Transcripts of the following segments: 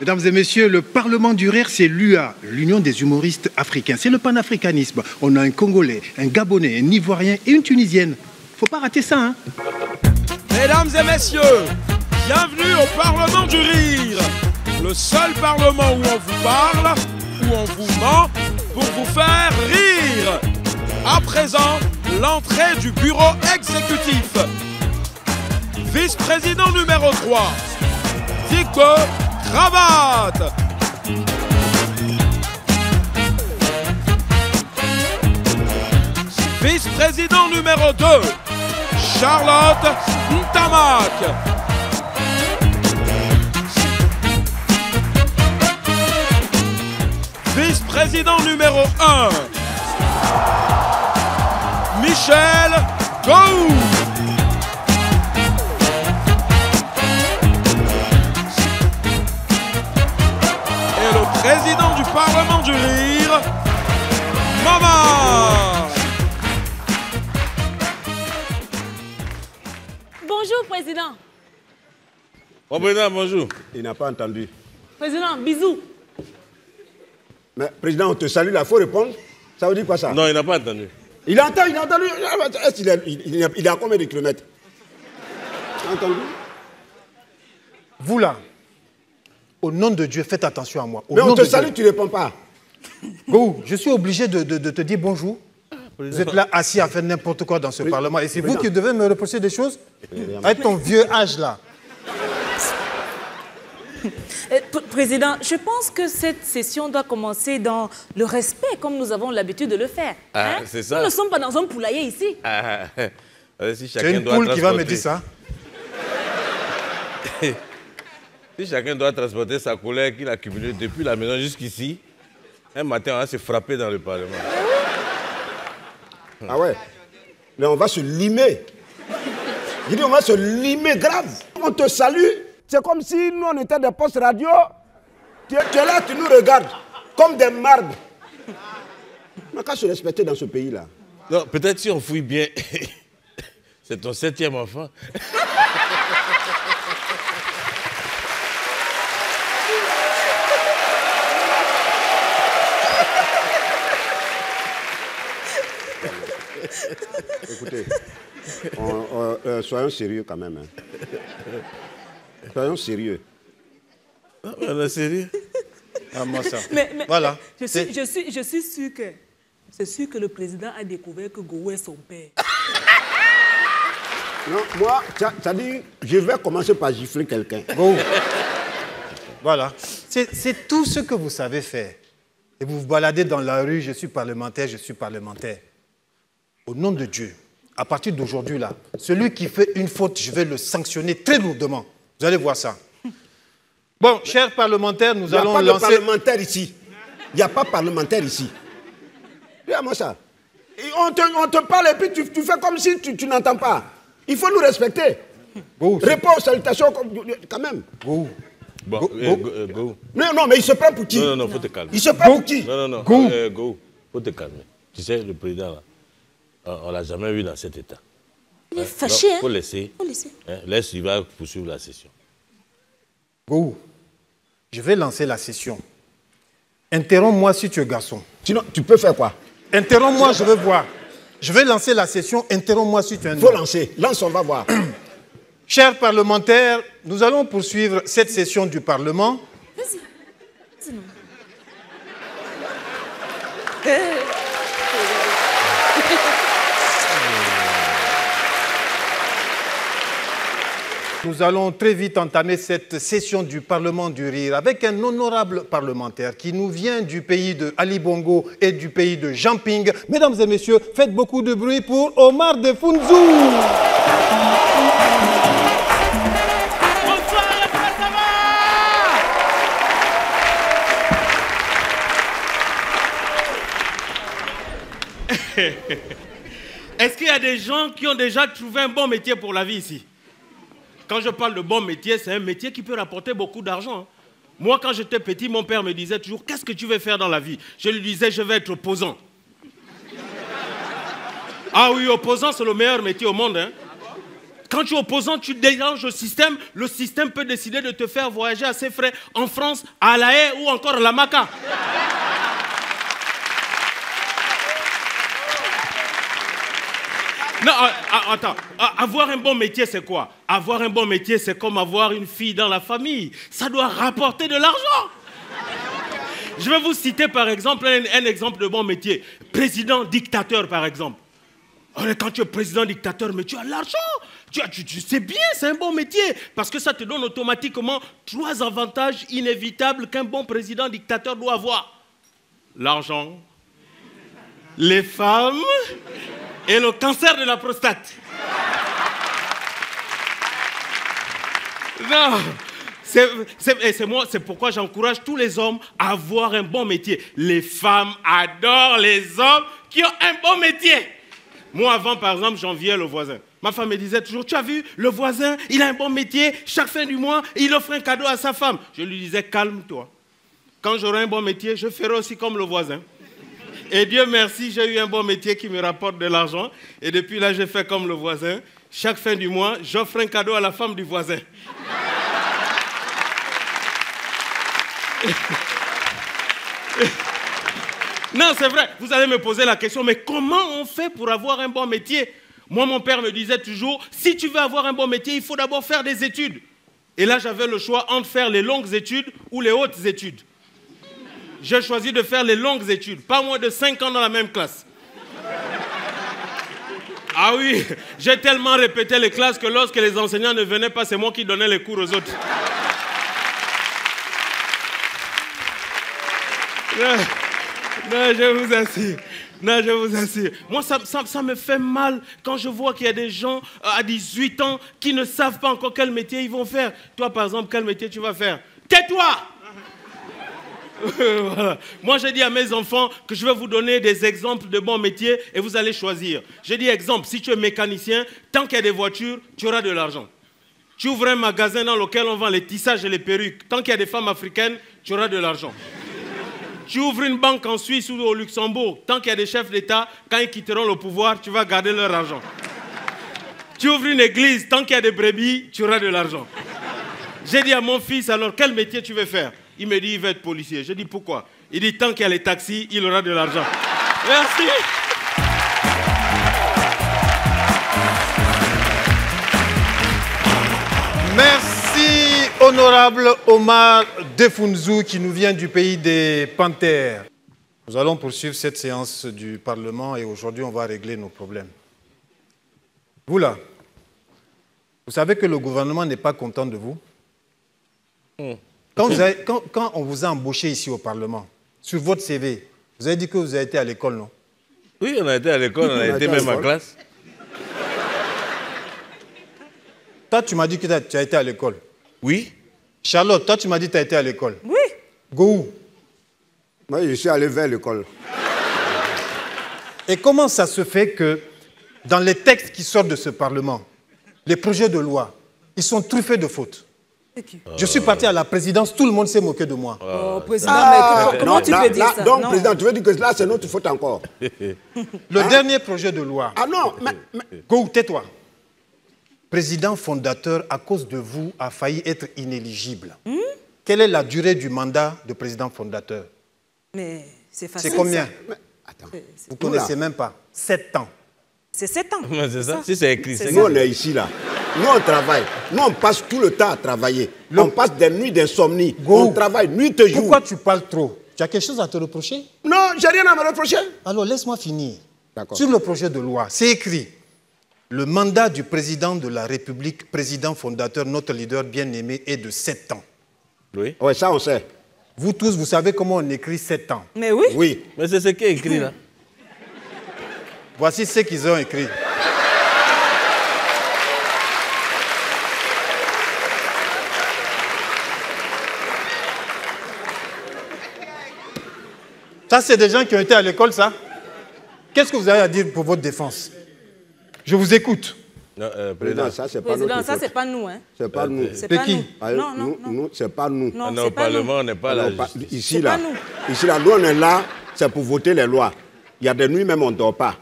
Mesdames et messieurs, le Parlement du Rire, c'est l'UA, l'Union des humoristes africains. C'est le panafricanisme. On a un Congolais, un Gabonais, un Ivoirien et une Tunisienne. Faut pas rater ça, hein. Mesdames et messieurs, bienvenue au Parlement du Rire. Le seul parlement où on vous parle, où on vous ment, pour vous faire rire. À présent, l'entrée du bureau exécutif. Vice-président numéro 3, Diko Cravate. Vice-président numéro 2, Charlotte Ntamak. Vice-président numéro 1, Michel Gou. Et le président du Parlement du Rire, Mama. Bonjour, Président. Bon, Président, bonjour. Il n'a pas entendu. Président, bisous. Mais, Président, on te salue là, il faut répondre. Ça veut dire quoi ça? Non, il n'a pas entendu. Il entend, il a entendu. Il est à combien de kilomètres? Il a entendu? Vous là, au nom de Dieu, faites attention à moi. Mais on te salue, tu ne réponds pas. Go, je suis obligé de te dire bonjour. Vous êtes là assis à faire n'importe quoi dans ce Parlement. Et c'est vous qui devez me reprocher des choses? Avec ton vieux âge là. Président, je pense que cette session doit commencer dans le respect, comme nous avons l'habitude de le faire. Ah, c'est ça. Nous ne sommes pas dans un poulailler ici. Si C'est une poule qui va me dire ça. Si chacun doit transporter sa colère qu'il a accumulée depuis la maison jusqu'ici, un matin, on va se frapper dans le Parlement. Ah ouais? Mais on va se limer. Je dis, on va se limer grave. On te salue. C'est comme si nous, on était des postes radio. Tu es là, tu nous regardes comme des marbres. On n'a qu'à se respecter dans ce pays-là. Non, peut-être si on fouille bien, c'est ton 7e enfant. Écoutez, soyons sérieux quand même. Hein. Soyons sérieux. On est sérieux? Ah, moi ça. Mais voilà. Je suis sûr que... C'est sûr que le président a découvert que Gou est son père. Non, moi, ça dit, je vais commencer par gifler quelqu'un. Go. Voilà. C'est tout ce que vous savez faire. Et vous vous baladez dans la rue, je suis parlementaire, je suis parlementaire. Au nom de Dieu, à partir d'aujourd'hui, là, celui qui fait une faute, je vais le sanctionner très lourdement. Vous allez voir ça. Bon, chers parlementaires, nous allons lancer... Il n'y a pas de parlementaire ici. Il n'y a pas de parlementaire ici. Regarde-moi ça. Et on te parle et puis tu fais comme si tu n'entends pas. Il faut nous respecter. Réponds aux salutations quand même. Bon, Go. Non, mais il se prend pour qui? Non, faut te calmer. Il se prend pour qui? Non, Go, faut te calmer. Tu sais, le président, là, on ne l'a jamais vu dans cet état. Il est fâché, hein? Faut laisser. Hein, laisse, il va poursuivre la session. Go, je vais lancer la session. Interromps-moi si tu es garçon. Sinon, tu peux faire quoi? Interromps-moi, je veux voir. Je vais lancer la session, interromps-moi si tu es un homme. Il faut lancer. Lance, on va voir. Chers parlementaires, nous allons poursuivre cette session du Parlement. Vas-y. Dis-nous. Nous allons très vite entamer cette session du Parlement du Rire avec un honorable parlementaire qui nous vient du pays de Ali Bongo et du pays de Jamping. Mesdames et messieurs, faites beaucoup de bruit pour Omar de Funzou. Est-ce qu'il y a des gens qui ont déjà trouvé un bon métier pour la vie ici? Quand je parle de bon métier, c'est un métier qui peut rapporter beaucoup d'argent. Moi, quand j'étais petit, mon père me disait toujours « Qu'est-ce que tu veux faire dans la vie ?» Je lui disais « Je vais être opposant. » Ah oui, opposant, c'est le meilleur métier au monde. Hein? Quand tu es opposant, tu déranges le système peut décider de te faire voyager à ses frais en France, à La Haye ou encore à la Maca. Non, attends. Avoir un bon métier, c'est quoi? Avoir un bon métier, c'est comme avoir une fille dans la famille. Ça doit rapporter de l'argent. Je vais vous citer par exemple un exemple de bon métier. Président dictateur, par exemple. Quand tu es président dictateur, mais tu as l'argent. Tu sais bien, c'est un bon métier. Parce que ça te donne automatiquement 3 avantages inévitables qu'un bon président dictateur doit avoir. L'argent, les femmes et le cancer de la prostate. Non, c'est pourquoi j'encourage tous les hommes à avoir un bon métier. Les femmes adorent les hommes qui ont un bon métier. Moi, avant, par exemple, j'enviais le voisin. Ma femme me disait toujours, tu as vu, le voisin, il a un bon métier. Chaque fin du mois, il offre un cadeau à sa femme. Je lui disais, calme-toi. Quand j'aurai un bon métier, je ferai aussi comme le voisin. Et Dieu merci, j'ai eu un bon métier qui me rapporte de l'argent. Et depuis là, je fais comme le voisin. Chaque fin du mois, j'offre un cadeau à la femme du voisin. Non, c'est vrai. Vous allez me poser la question, mais comment on fait pour avoir un bon métier? Moi, mon père me disait toujours, si tu veux avoir un bon métier, il faut d'abord faire des études. Et là, j'avais le choix entre faire les longues études ou les hautes études. J'ai choisi de faire les longues études, pas moins de 5 ans dans la même classe. Ah oui, j'ai tellement répété les classes que lorsque les enseignants ne venaient pas, c'est moi qui donnais les cours aux autres. Non, je vous assure. Non, je vous assure. Moi, ça me fait mal quand je vois qu'il y a des gens à 18 ans qui ne savent pas encore quel métier ils vont faire. Toi, par exemple, quel métier tu vas faire? Tais-toi! Voilà. Moi, j'ai dit à mes enfants que je vais vous donner des exemples de bons métiers et vous allez choisir. J'ai dit, exemple, si tu es mécanicien, tant qu'il y a des voitures, tu auras de l'argent. Tu ouvres un magasin dans lequel on vend les tissages et les perruques. Tant qu'il y a des femmes africaines, tu auras de l'argent. Tu ouvres une banque en Suisse ou au Luxembourg. Tant qu'il y a des chefs d'État, quand ils quitteront le pouvoir, tu vas garder leur argent. Tu ouvres une église, tant qu'il y a des brebis, tu auras de l'argent. J'ai dit à mon fils, alors, quel métier tu veux faire? Il me dit, il va être policier. Je dis, pourquoi? Il dit, tant qu'il y a les taxis, il aura de l'argent. Merci. Merci, honorable Omar Defounzou, qui nous vient du pays des Panthères. Nous allons poursuivre cette séance du Parlement et aujourd'hui, on va régler nos problèmes. Vous là, vous savez que le gouvernement n'est pas content de vous? Quand on vous a embauché ici au Parlement, sur votre CV, vous avez dit que vous avez été à l'école, non? Oui, on a été à l'école, on a été même en classe. Toi, tu m'as dit que tu as été à l'école. Oui. Charlotte, toi, tu m'as dit que tu as été à l'école. Oui. Go. Moi, je suis allé vers l'école. Et comment ça se fait que dans les textes qui sortent de ce Parlement, les projets de loi, ils sont truffés de fautes? Je suis parti à la présidence, tout le monde s'est moqué de moi. Oh, président, mais comment tu peux dire ça? Donc, président, tu veux dire que là, c'est notre faute encore? Le dernier projet de loi. Ah non, mais... Go, tais-toi. Président fondateur, à cause de vous, a failli être inéligible. Quelle est la durée du mandat de président fondateur? Mais c'est facile. C'est combien? mais attends. Vous ne connaissez même pas. 7 ans. C'est 7 ans. C'est ça. Si c'est écrit, c'est Nous, on est ici, là. Nous, on travaille. Nous, on passe tout le temps à travailler. On passe des nuits d'insomnie. On travaille nuit et jour. Pourquoi tu parles trop? Tu as quelque chose à te reprocher? Non, j'ai rien à me reprocher. Alors, laisse-moi finir. D'accord. Sur le projet de loi, c'est écrit le mandat du président de la République, président fondateur, notre leader bien-aimé, est de 7 ans. Oui. Oui, ça, on sait. Vous tous, vous savez comment on écrit 7 ans? Mais oui. Oui. Mais c'est ce qui est écrit là. Voici ce qu'ils ont écrit. Ça, c'est des gens qui ont été à l'école, ça? Qu'est-ce que vous avez à dire pour votre défense? Je vous écoute. Non, Président, ça, c'est pas Président, notre ça, faute. c'est pas nous. Hein. C'est pas nous. C'est C'est pas qui? nous. Non, non, non. Nous, c'est pas nous. Non, non, c'est au pas nous. Parlement, on n'est pas là. Ici, C'est là, pas nous. ici, là, nous, on est là, c'est pour voter les lois. Il y a des nuits, même, on ne dort pas.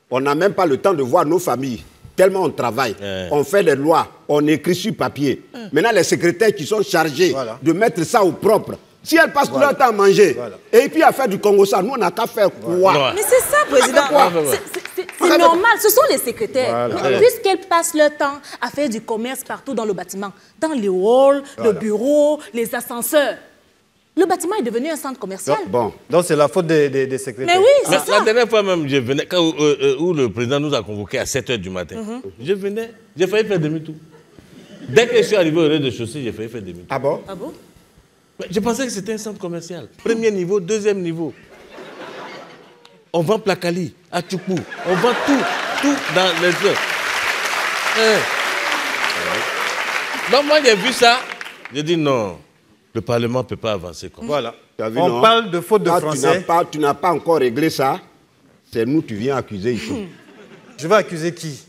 On n'a même pas le temps de voir nos familles. tellement on travaille, on fait des lois, on écrit sur papier. Maintenant, les secrétaires qui sont chargés de mettre ça au propre, si elles passent tout leur temps à manger, et puis à faire du Congo ça, nous on n'a qu'à faire quoi? Mais c'est ça, président. C'est normal, ce sont les secrétaires. Mais puisqu'elles passent leur temps à faire du commerce partout dans le bâtiment, dans les halls, le bureau, les ascenseurs, le bâtiment est devenu un centre commercial. Donc c'est la faute des secrétaires. Mais oui, c'est ça. La dernière fois même, je venais, où le président nous a convoqués à 7 h du matin, je venais, j'ai failli faire demi-tour. Dès que je suis arrivé au rez-de-chaussée, j'ai failli faire demi-tour. Ah bon? Ah bon? Je pensais que c'était un centre commercial. Premier niveau, deuxième niveau. On vend Placali, à Tchoupou. On vend tout dans les œufs. Donc moi, j'ai vu ça. J'ai dit non, le Parlement ne peut pas avancer comme ça. Voilà. Vu, on parle de faute de français. Tu n'as pas encore réglé ça. C'est nous que tu viens accuser ici. Je vais accuser qui?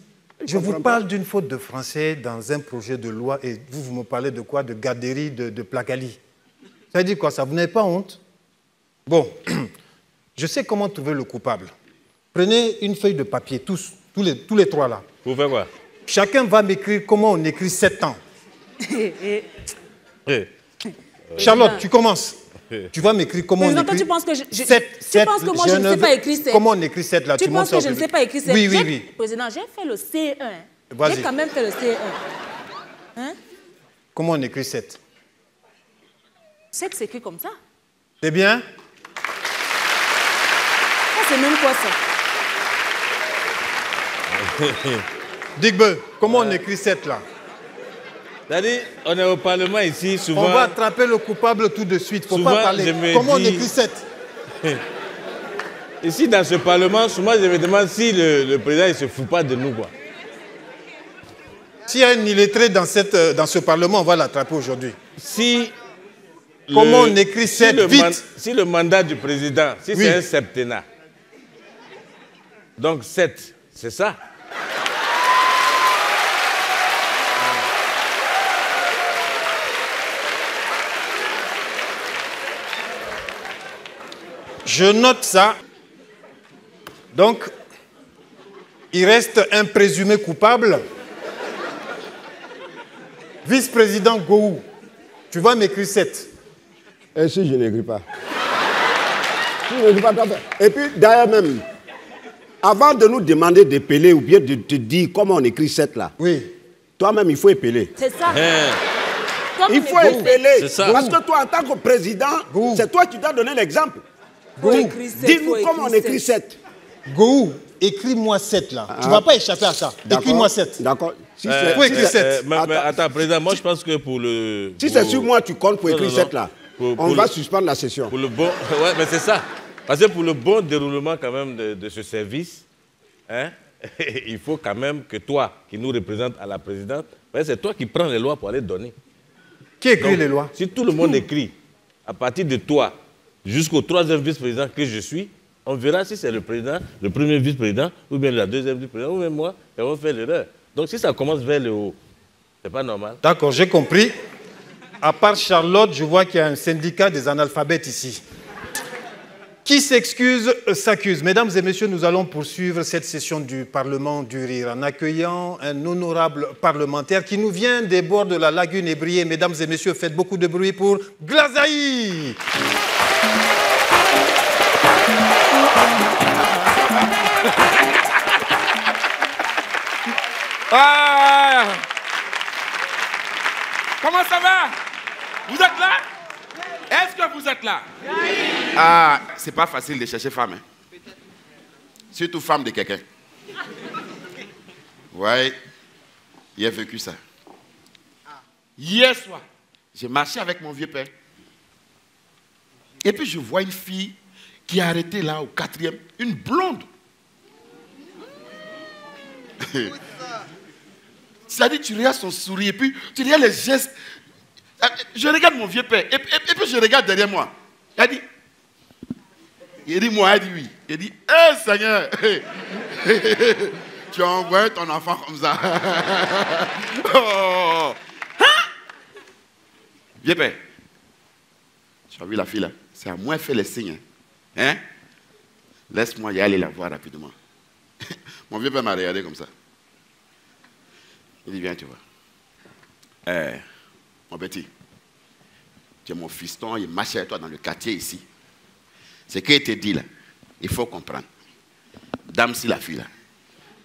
Je vous parle d'une faute de français dans un projet de loi et vous me parlez de quoi? De garderie de Placali. Ça veut dire quoi? Ça, vous n'avez pas honte? Bon, je sais comment trouver le coupable. Prenez une feuille de papier, tous les trois là. Vous faites quoi? Chacun va m'écrire comment on écrit 7 ans. Charlotte, tu commences. Tu vas m'écrire comment on écrit. Tu penses que tu penses que moi je ne sais pas écrire 7? Comment on écrit 7 là? Tu penses que je ne sais pas écrire 7? Oui. Président, j'ai fait le C1. Vas-y. J'ai quand même fait le C1. Hein? Comment on écrit 7? 7 s'écrit comme ça. C'est bien? Ça, c'est même quoi ça? Digbe, comment on écrit 7 là? C'est-à-dire, on est au Parlement ici, souvent... On va attraper le coupable tout de suite, il ne faut pas parler. Comment on écrit 7? Ici, dans ce Parlement, souvent, je me demande si le président ne se fout pas de nous, quoi. S'il y a un illettré dans ce Parlement, on va l'attraper aujourd'hui. Comment on écrit 7 vite? Si le mandat du président, si c'est un septennat, donc 7, c'est ça? Je note ça. Donc, il reste un présumé coupable. Vice-président Gou, tu vas m'écrire 7. Et si je n'écris pas? Si je n'écris pas, et puis, d'ailleurs même, avant de nous demander d'épeler ou bien de te dire comment on écrit 7 là, toi-même, il faut épeler. C'est ça. Il faut épeler. Ça. Parce que toi, en tant que président, c'est toi qui dois donner l'exemple. Dis-nous comment on écrit 7. Gou, écris-moi 7 là. Tu ne vas pas échapper à ça. Écris-moi 7. D'accord. Il faut écrire 7. Mais attends, président, moi je pense que pour le... Si c'est sur moi, tu comptes pour écrire 7 là. On va suspendre la session. Pour le bon... Ouais, mais c'est ça. Parce que pour le bon déroulement quand même de ce service, hein, il faut quand même que toi, qui nous représente à la présidente, c'est toi qui prends les lois pour aller donner. Qui écrit les lois? Si tout le monde écrit, à partir de toi, jusqu'au 3e vice-président que je suis, on verra si c'est le président, le premier vice-président, ou bien la 2e vice-président, ou même moi, et on va faire l'erreur. Donc si ça commence vers le haut, c'est pas normal. D'accord, j'ai compris. À part Charlotte, je vois qu'il y a un syndicat des analphabètes ici. Qui s'excuse, s'accuse. Mesdames et messieurs, nous allons poursuivre cette session du Parlement du Rire en accueillant un honorable parlementaire qui nous vient des bords de la lagune ébriée. Mesdames et messieurs, faites beaucoup de bruit pour Glazaï. Comment ça va? Vous êtes là? Est-ce que vous êtes là? Ah, c'est pas facile de chercher femme. Hein? Surtout femme de quelqu'un. Ouais, il a vécu ça. Hier soir, j'ai marché avec mon vieux père. Et puis je vois une fille qui est arrêtée là au 4e, une blonde. C'est-à-dire, tu regardes son sourire, et puis tu regardes les gestes. Je regarde mon vieux père, et puis je regarde derrière moi. Il dit moi, elle dit oui. Il dit, hé Seigneur, tu as envoyé ton enfant comme ça. Oh. Hein? Vieux père, tu as vu la fille là? C'est à moi de faire les signes. Hein? Laisse-moi y aller la voir rapidement. Mon vieux père m'a regardé comme ça. Il dit, viens, tu vois. Mon petit, tu es mon fiston, il marche avec toi dans le quartier ici. Ce qu'il te dit là, il faut comprendre. Dame, si la fille là.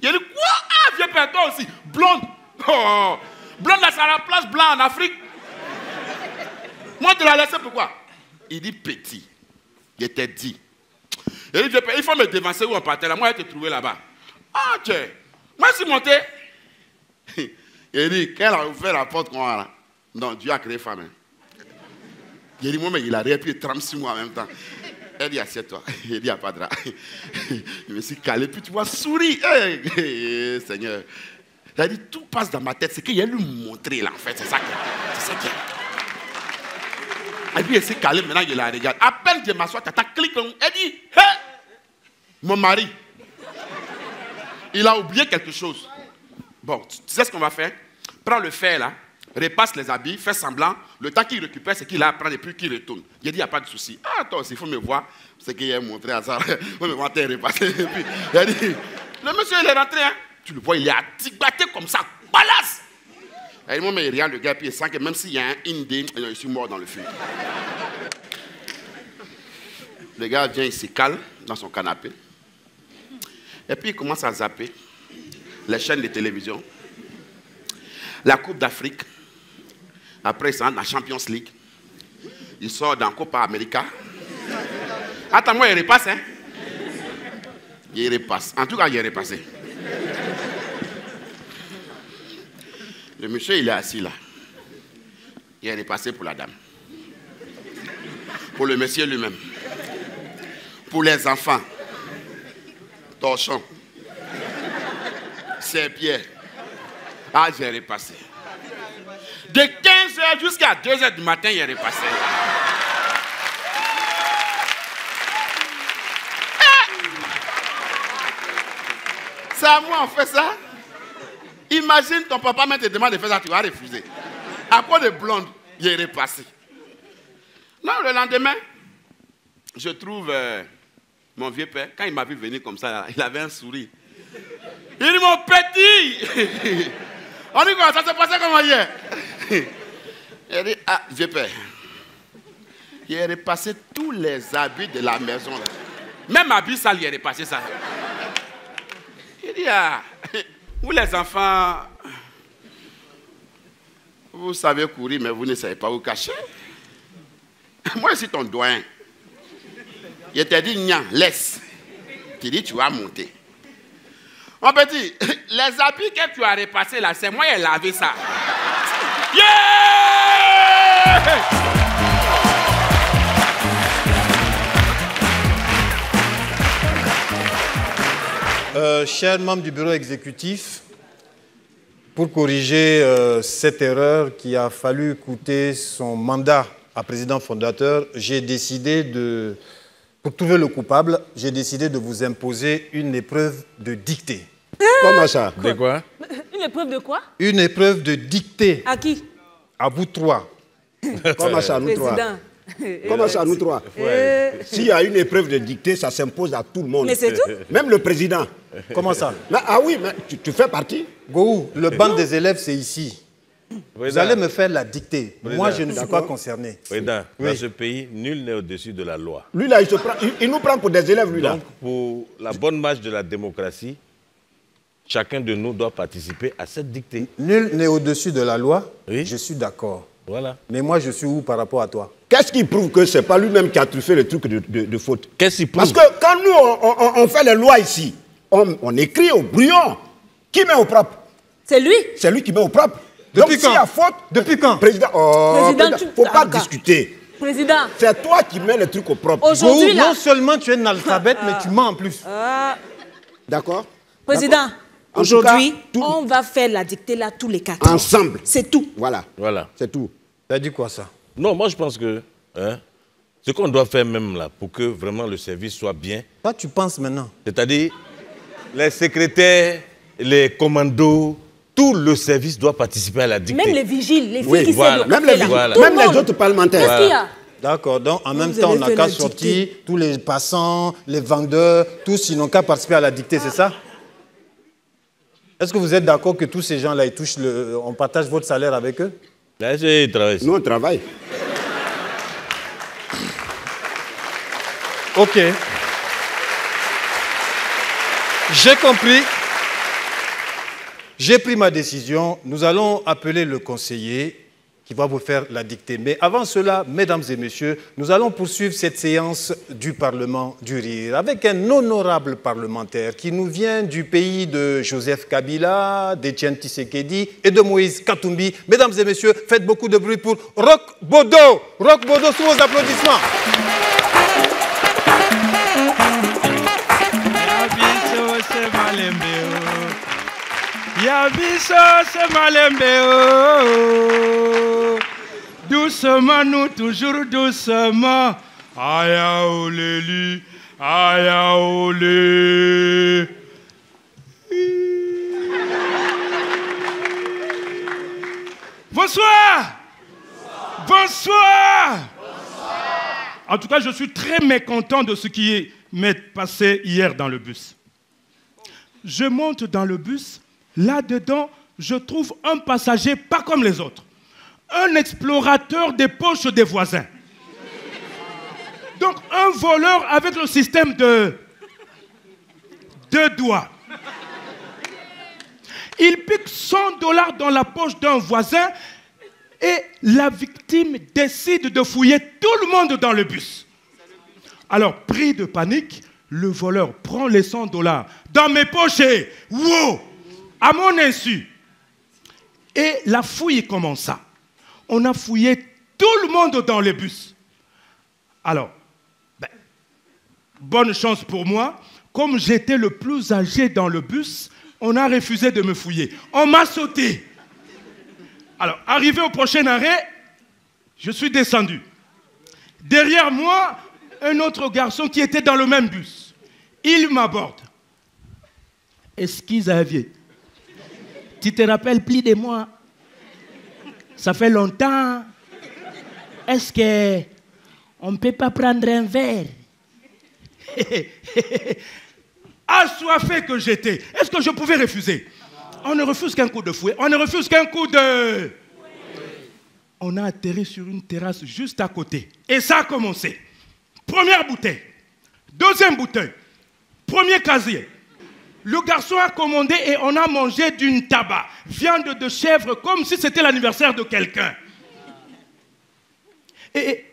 Il dit, quoi? Ah, viens, père, toi aussi. Blonde. Oh, blonde, là, c'est à la place blanc en Afrique. Moi, tu l'as laissé pourquoi? Il dit, petit. Il t'a dit. Il dit, il faut me dévancer où on partait là. Moi, je t'ai trouvé là-bas. Ah, tiens. Moi, je suis monté. Il dit, qu'elle a ouvert la porte qu'on a là. Non, Dieu a créé femme. Il dit, moi, mais il a réussi 36 mois en même temps. Elle dit, assieds-toi. Il dit, il n'y a pas de drap. Je me suis calé, puis tu vois, souris. Hey, Seigneur. Il a dit, tout passe dans ma tête. C'est qu'il y a lui montrer là, en fait. C'est ça qui est. Et puis, il s'est calé, maintenant, il la regarde. À peine je m'assois, tu cliques. Elle dit, hé, mon mari, il a oublié quelque chose. Bon, tu sais ce qu'on va faire? Prends le fer là, repasse les habits, fais semblant. Le temps qu'il récupère, c'est qu'il a à prendre et puis qu'il retourne. Il dit, il n'y a pas de souci. Ah, toi aussi, il faut me voir. C'est qu'il a montré à ça. Il faut me voir, t'es repassé. Et puis, il a dit, le monsieur, il est rentré. Hein? Tu le vois, il est atibaté comme ça. Balasse! Et moi, il regarde le gars, puis il sent que même s'il y a un indé, je suis mort dans le feu. Le gars vient, il se cale dans son canapé. Et puis, il commence à zapper les chaînes de télévision, la Coupe d'Afrique. Après, il sort dans la Champions League. Il sort dans Copa América. Attends-moi, il repasse, hein? Il repasse. En tout cas, il est repassé. Le monsieur, il est assis là. Il est repassé pour la dame. Pour le monsieur lui-même. Pour les enfants. Torchon. Saint-Pierre. Ah, j'ai repassé. De 15h jusqu'à 2h du matin, il est repassé. C'est à moi, on fait ça. Imagine ton papa te demande de faire ça, tu vas refuser. À quoi de blonde, il est repassé. Non, le lendemain, je trouve mon vieux père, quand il m'a vu venir comme ça, il avait un sourire. Il dit, mon petit! On dit quoi, ça s'est passé comment hier? Il dit, ah, vieux père, il est repassé tous les habits de la maison. Là. Même habits sales, il est repassé ça. Il dit, ah, vous les enfants, vous savez courir, mais vous ne savez pas vous cacher. Moi, je suis ton doyen. Il t'a dit, Nya, laisse. Tu dis, tu vas monter. Mon petit, les habits que tu as repassés là, c'est moi qui ai lavé ça. Chers membres du bureau exécutif, pour corriger cette erreur qui a fallu coûter son mandat à président fondateur, j'ai décidé de, pour trouver le coupable, j'ai décidé de vous imposer une épreuve de dictée. Comment ça? De quoi? Une épreuve de quoi? Une épreuve de dictée. À qui? À vous trois. Comment ça, nous trois? Comment ça, nous trois? S'il y a une épreuve de dictée, ça s'impose à tout le monde. Mais c'est tout? Même le président. Comment ça? Mais, ah oui, mais tu fais partie. Gohou, le banc des élèves, c'est ici. Président. Vous allez me faire la dictée. Président. Moi, je ne suis pas concerné. Président, Oui. dans ce pays, nul n'est au-dessus de la loi. Lui, là, il nous prend pour des élèves, lui, là. Donc, pour la bonne marche de la démocratie, chacun de nous doit participer à cette dictée. Nul n'est au-dessus de la loi. Oui. Je suis d'accord. Voilà. Mais moi, je suis où par rapport à toi? Qu'est-ce qui prouve que ce n'est pas lui-même qui a truffé le truc de faute? Qu'est-ce qui prouve? Parce que quand nous, on fait les lois ici, on écrit au brouillon. Qui met au propre? C'est lui? C'est lui qui met au propre. Depuis Donc, quand? s'il y a faute... Depuis quand? Président, Président, il ne faut pas discuter. Président. C'est toi qui mets le truc au propre. Aujourd'hui, Gohou, là. non seulement tu es un analphabète, mais tu mens en plus. D'accord? Président, En aujourd'hui, tout cas, on va faire la dictée là tous les 4 ans. Ensemble. C'est tout. Voilà. Voilà. C'est tout. Tu as dit quoi, ça? Non, moi je pense que ce qu'on doit faire même là, pour que vraiment le service soit bien, Toi, tu penses maintenant. c'est-à-dire les secrétaires, les commandos, tout le service doit participer à la dictée. Même les vigiles, les filles Oui, qui voilà. servent au Même café, les, là. Voilà. Tout le même les monde. autres parlementaires. Qu'est-ce qu'il y a? D'accord, donc en même Vous temps, on allez n'a faire qu'à la sortir, dictée. tous les passants, les vendeurs, tous, ils n'ont qu'à participer à la dictée, c'est ça? Est-ce que vous êtes d'accord que tous ces gens-là, on partage votre salaire avec eux? Là, ils travaillent. Nous, on travaille. Ok. J'ai compris. J'ai pris ma décision. Nous allons appeler le conseiller qui va vous faire la dictée. Mais avant cela, mesdames et messieurs, nous allons poursuivre cette séance du Parlement du Rire avec un honorable parlementaire qui nous vient du pays de Joseph Kabila, d'Etienne Tshisekedi et de Moïse Katumbi. Mesdames et messieurs, faites beaucoup de bruit pour Roch Bodo. Roch Bodo, sous vos applaudissements. Yabiso c'est Malembe. Doucement, nous toujours doucement. Ayaoleli, ayaolé. Bonsoir. Bonsoir. En tout cas, je suis très mécontent de ce qui m'est passé hier dans le bus. Je monte dans le bus. Là-dedans, je trouve un passager pas comme les autres. Un explorateur des poches des voisins. Donc, un voleur avec le système de 2 doigts. Il pique $100 dans la poche d'un voisin et la victime décide de fouiller tout le monde dans le bus. Alors, pris de panique, le voleur prend les $100 dans mes poches et wow, à mon insu. Et la fouille commença. On a fouillé tout le monde dans le bus. Alors, bonne chance pour moi. Comme j'étais le plus âgé dans le bus, on a refusé de me fouiller. On m'a sauté. Alors, arrivé au prochain arrêt, je suis descendu. Derrière moi, un autre garçon qui était dans le même bus. Il m'aborde. Excuse, Xavier. Tu te rappelles plus de moi? Ça fait longtemps. Est-ce qu'on ne peut pas prendre un verre? Assoiffé que j'étais, est-ce que je pouvais refuser? On ne refuse qu'un coup de fouet. On ne refuse qu'un coup de... On a atterri sur une terrasse juste à côté. Et ça a commencé. Première bouteille. Deuxième bouteille. Premier casier. Le garçon a commandé et on a mangé d'une tabac. Viande de chèvre comme si c'était l'anniversaire de quelqu'un. Et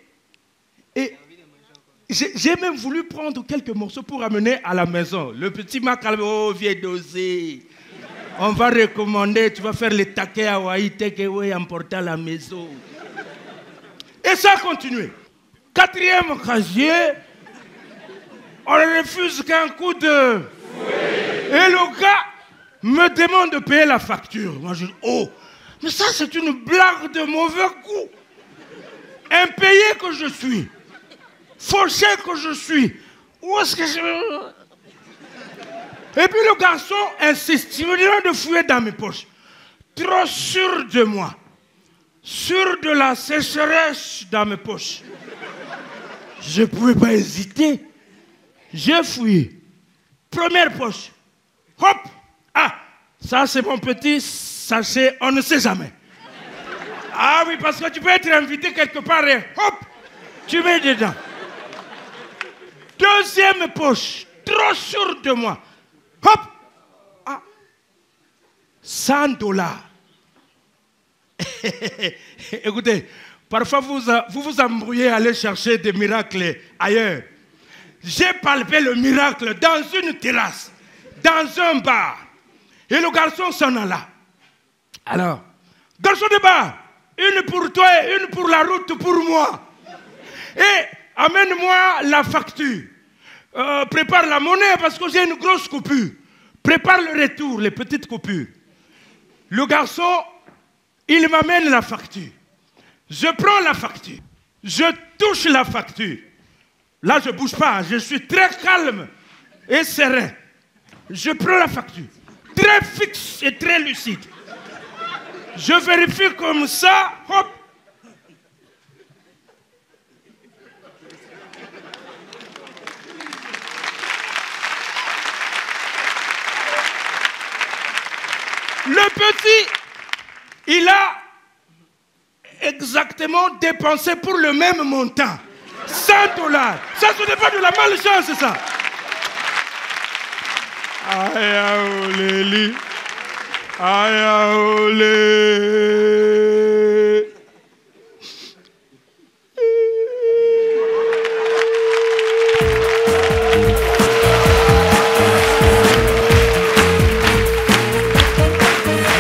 j'ai même voulu prendre quelques morceaux pour amener à la maison. Le petit m'a calmé. Oh, viens doser. On va recommander, tu vas faire les taquets Hawaii, takeaway, emporter à la maison. Et ça a continué. Quatrième casier, on refuse qu'un coup de... Et le gars me demande de payer la facture. Moi je dis, oh, mais ça c'est une blague de mauvais goût. Impayé que je suis. Fauché que je suis. Où est-ce que je... Et puis le garçon insiste, il me demande de fouiller dans mes poches. Trop sûr de moi. Sûr de la sécheresse dans mes poches. Je ne pouvais pas hésiter. J'ai fouillé. Première poche. Hop! Ah, ça c'est mon petit sachet, on ne sait jamais. Ah oui, parce que tu peux être invité quelque part et hop! Tu mets dedans. Deuxième poche. Trop sûr de moi. Hop! Ah. $100. Écoutez, parfois vous vous embrouillez à aller chercher des miracles ailleurs. J'ai palpé le miracle dans une terrasse, dans un bar. Et le garçon s'en alla. Alors, garçon de bar, une pour toi et une pour la route pour moi. Et amène-moi la facture. Prépare la monnaie parce que j'ai une grosse coupure. Prépare le retour, les petites coupures. Le garçon, il m'amène la facture. Je prends la facture. Je touche la facture. Là, je ne bouge pas. Je suis très calme et serein. Je prends la facture. Très fixe et très lucide. Je vérifie comme ça. Hop. Le petit, il a exactement dépensé pour le même montant. 100 $. Ça, ce n'est pas de la malchance, ça. Aïe, Léli. Aïe, Léli.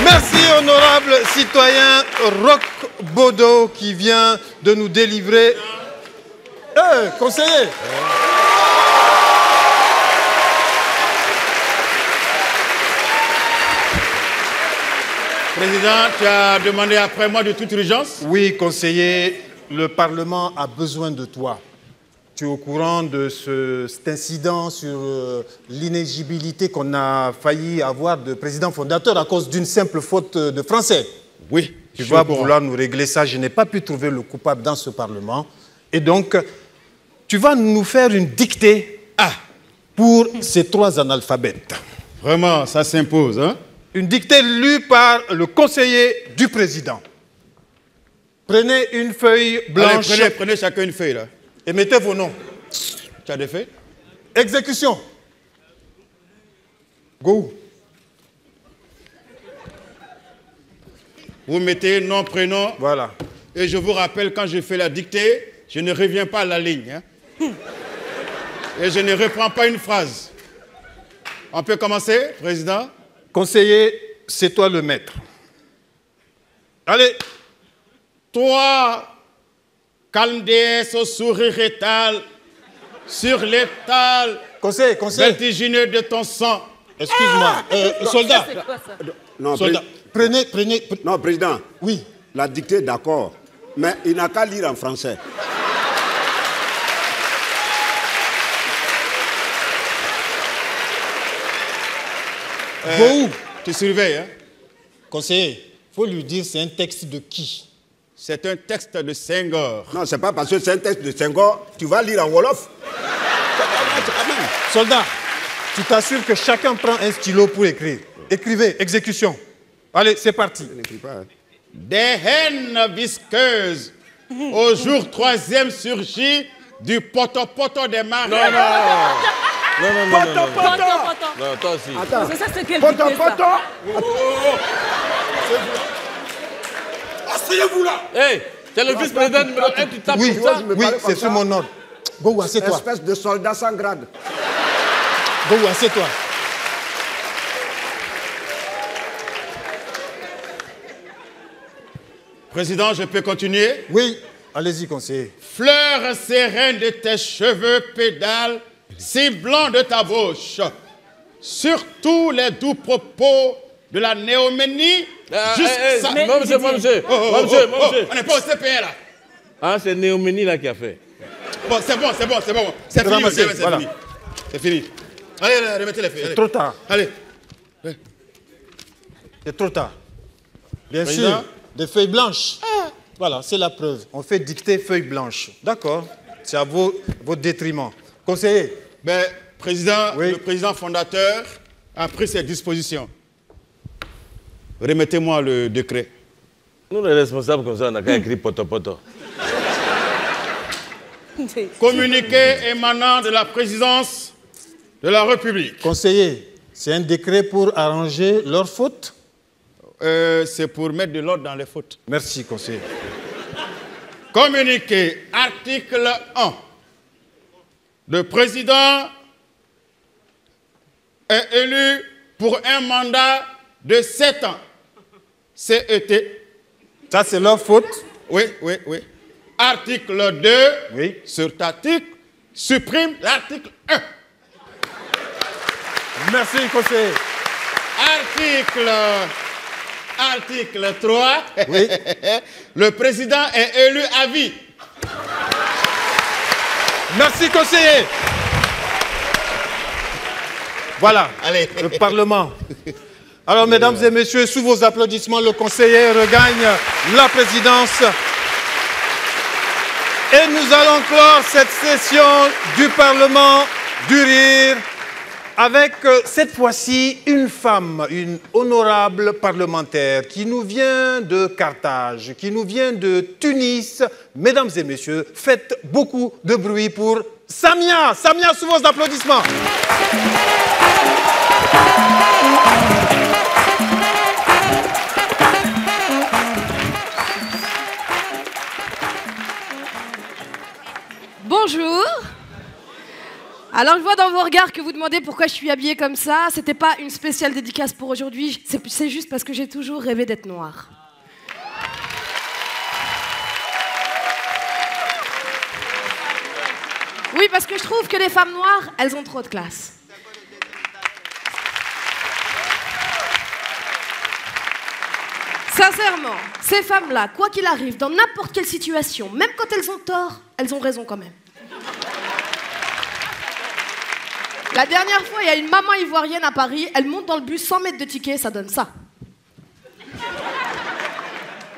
Merci, honorable citoyen Roch Bodo, qui vient de nous délivrer. Conseiller. Président, tu as demandé après moi de toute urgence? Oui, conseiller, le Parlement a besoin de toi. Tu es au courant de cet incident sur l'inéligibilité qu'on a failli avoir de président fondateur à cause d'une simple faute de français? Oui. Tu vas vouloir nous régler ça. Je n'ai pas pu trouver le coupable dans ce Parlement. Et donc, tu vas nous faire une dictée pour ces 3 analphabètes. Vraiment, ça s'impose, hein? Une dictée lue par le conseiller du président. Prenez une feuille blanche. Allez, prenez chacun une feuille, là. Et mettez vos noms. Tu as des feuilles? Exécution. Go. Vous mettez nom, prénom. Voilà. Et je vous rappelle, quand je fais la dictée, je ne reviens pas à la ligne. Hein? Et je ne reprends pas une phrase. On peut commencer, président? Conseiller, c'est toi le maître. Allez. Toi, calme déesse au sourire étal, sur l'étal, conseiller, vertigineux de ton sang. Excuse-moi, soldat. Non, soldat. Prenez. Non, président. Oui. La dictée, d'accord. Mais il n'a qu'à lire en français. Go. Tu surveilles, hein? Conseiller, il faut lui dire c'est un texte de qui? C'est un texte de Senghor. Non, c'est pas parce que c'est un texte de Senghor, tu vas lire en Wolof. Soldat, tu t'assures que chacun prend un stylo pour écrire. Écrivez, exécution. Allez, c'est parti. Des haines visqueuses, au jour 3e surgit du poto-poto des marais. Non, toi aussi. Attends. C'est ça, c'est quel Poto. Asseyez-vous là. Hey, t'es le vice-président numéro 1, tu tapes Oui, pour ça? oui, c'est sur mon ordre. Go, assieds-toi. Espèce de soldat sans grade. Go, assieds-toi. Président, je peux continuer? Oui, allez-y, conseiller. Fleurs sereines de tes cheveux, pédales, si blancs de ta bouche. Sur tous les doux propos de la néoménie. Monsieur. On n'est pas au CPR là. Ah, c'est Néoménie là qui a fait. Bon, c'est bon. C'est fini, monsieur, c'est voilà. fini. C'est fini. Allez, remettez les feuilles. C'est trop tard. Allez. C'est trop tard. Bien Président? sûr, des feuilles blanches. Voilà, c'est la preuve. On fait dicter feuilles blanches. D'accord. C'est à votre détriment. Conseiller. Ben, président, Oui. le président fondateur a pris ses dispositions. Remettez-moi le décret. Nous, les responsables comme ça, on n'a qu'à écrire poto-poto. Communiqué émanant de la présidence de la République. Conseiller, c'est un décret pour arranger leurs fautes? C'est pour mettre de l'ordre dans les fautes. Merci, conseiller. Communiqué, article 1. Le président est élu pour un mandat de 7 ans. CET. Ça, c'est leur faute? Oui. Article 2. Oui. Sur cet article, supprime l'article 1. Merci, conseiller. Article 3. Oui. Le président est élu à vie. Merci, conseiller. Voilà, Allez. le Parlement. Alors, mesdames et messieurs, sous vos applaudissements, le conseiller regagne la présidence. Et nous allons clore cette session du Parlement du Rire Avec cette fois-ci une femme, une honorable parlementaire qui nous vient de Carthage, qui nous vient de Tunis. Mesdames et messieurs, faites beaucoup de bruit pour Samia. Samia, sous vos applaudissements. Bonjour. Alors je vois dans vos regards que vous demandez pourquoi je suis habillée comme ça. C'était pas une spéciale dédicace pour aujourd'hui, c'est juste parce que j'ai toujours rêvé d'être noire. Oui, parce que je trouve que les femmes noires, elles ont trop de classe. Sincèrement, ces femmes-là, quoi qu'il arrive, dans n'importe quelle situation, même quand elles ont tort, elles ont raison quand même. La dernière fois, il y a une maman ivoirienne à Paris, elle monte dans le bus 100 mètres de ticket, ça donne ça.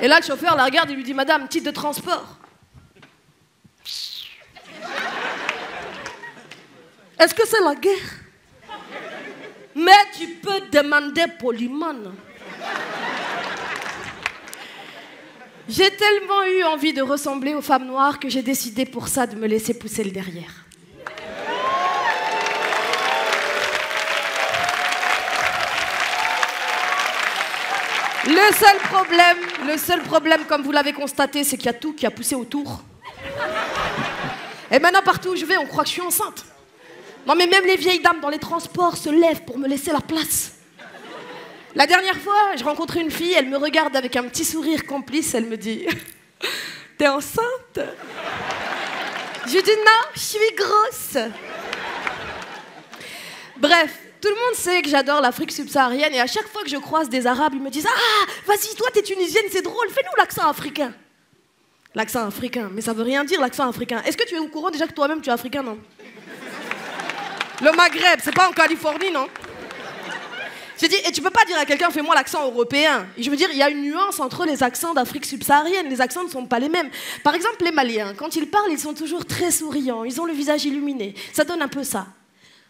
Et là, le chauffeur la regarde et lui dit « Madame, titre de transport ». Est-ce que c'est la guerre? Mais tu peux demander poliment. J'ai tellement eu envie de ressembler aux femmes noires que j'ai décidé pour ça de me laisser pousser le derrière. Le seul problème, comme vous l'avez constaté, c'est qu'il y a tout qui a poussé autour. Et maintenant, partout où je vais, on croit que je suis enceinte. Non, mais même les vieilles dames dans les transports se lèvent pour me laisser la place. La dernière fois, je rencontrais une fille, elle me regarde avec un petit sourire complice, elle me dit « T'es enceinte ?» Je lui dis « Non, je suis grosse. » Bref, tout le monde sait que j'adore l'Afrique subsaharienne et à chaque fois que je croise des Arabes, ils me disent « Ah, vas-y, toi t'es tunisienne, c'est drôle, fais-nous l'accent africain. » L'accent africain, mais ça veut rien dire l'accent africain. Est-ce que tu es au courant déjà que toi-même tu es africain, non? Le Maghreb, c'est pas en Californie, non? J'ai dit, et tu peux pas dire à quelqu'un, fais-moi l'accent européen. Et je veux dire, il y a une nuance entre les accents d'Afrique subsaharienne. Les accents ne sont pas les mêmes. Par exemple, les Maliens, quand ils parlent, ils sont toujours très souriants. Ils ont le visage illuminé. Ça donne un peu ça.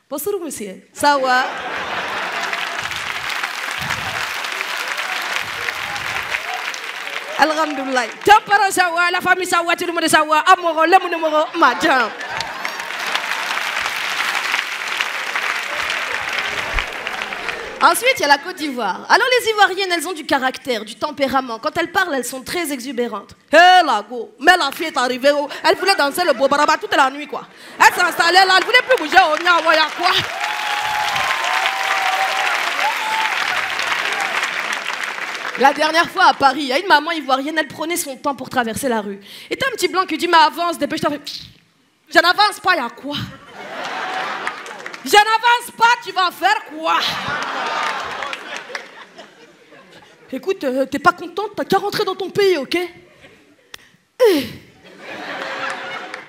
Bonjour, monsieur. Ça va? Alhamdoulilah. Tempara ça va, la famille ça va, tout le monde ça va. Amour, le numéro, madame. Ensuite, il y a la Côte d'Ivoire. Alors, les Ivoiriennes, elles ont du caractère, du tempérament. Quand elles parlent, elles sont très exubérantes. Hé, la go, mais la fille est arrivée, elle voulait danser le bobaraba toute la nuit, quoi. Elle s'installait là, elle voulait plus bouger, on y a quoi. La dernière fois, à Paris, il y a une maman ivoirienne, elle prenait son temps pour traverser la rue. Et t'as un petit blanc qui dit, mais avance, dépêche-toi. Je n'avance pas, il y a quoi? Je n'avance pas, tu vas faire quoi? Écoute, t'es pas contente, t'as qu'à rentrer dans ton pays, ok?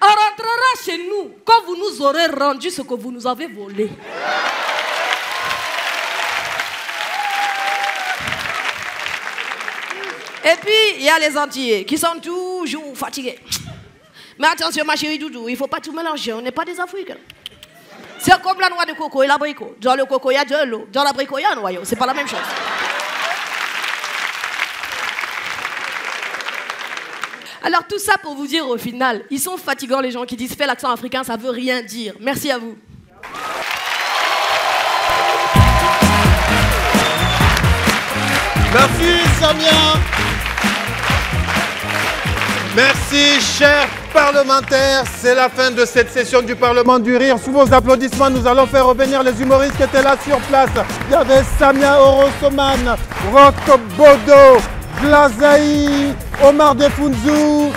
On rentrera chez nous quand vous nous aurez rendu ce que vous nous avez volé. Et puis, il y a les Antillais qui sont toujours fatigués. Mais attention, ma chérie Doudou, il ne faut pas tout mélanger, on n'est pas des Africains. C'est comme la noix de coco et l'abricot. Dans le coco, il y a de l'eau. Dans l'abricot, il y a un noyau. C'est pas la même chose. Alors tout ça pour vous dire au final, ils sont fatigants les gens qui disent « fais l'accent africain, ça veut rien dire ». Merci à vous. Merci Samia. Merci chers parlementaires. C'est la fin de cette session du Parlement du Rire. Sous vos applaudissements, nous allons faire revenir les humoristes qui étaient là sur place. Il y avait Samia Orosoman, Roch Bodo, Glazaï, Omar Defunzou.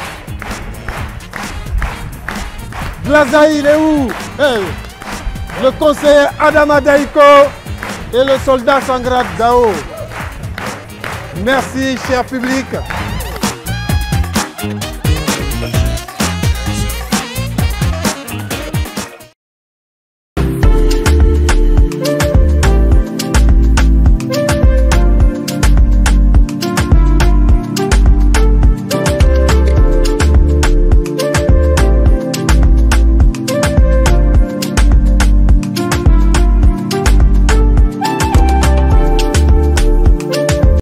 Glazaï, il est où? Hey. Le conseiller Adama Daïko et le soldat Sangrat Dao. Merci, cher public.